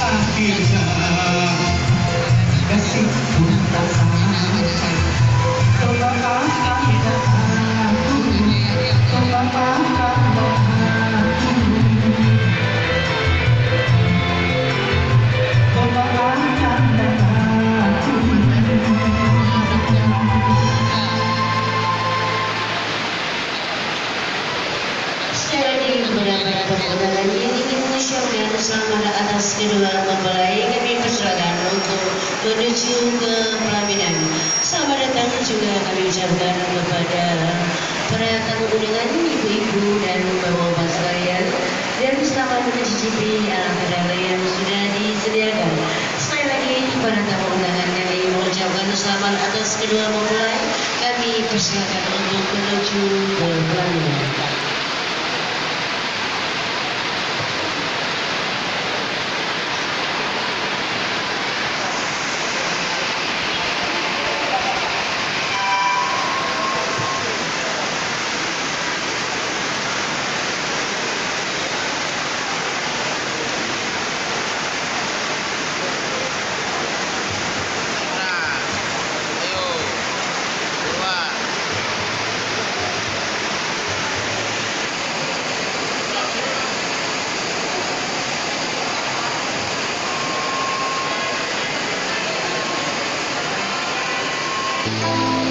Akhirnya kasih pun tak sampai. Kau bapakkan doaku, kau bapakkan doaku, kau bapakkan doaku. Sekali lagi kepada para pemenang yang ingin mengucapkan selamat atas kedua mempelai, kami persilakan untuk menuju ke pelaminan. Selamat datang juga kami ucapkan kepada para tamu undangan, ibu-ibu dan bapak-bapak sekalian, dan selamat mencicipi anak kedai yang sudah disediakan. Sekali lagi kepada tamu undangan yang ingin mengucapkan selamat atas kedua mempelai, kami persilakan untuk menuju ke pelaminan. Thank you.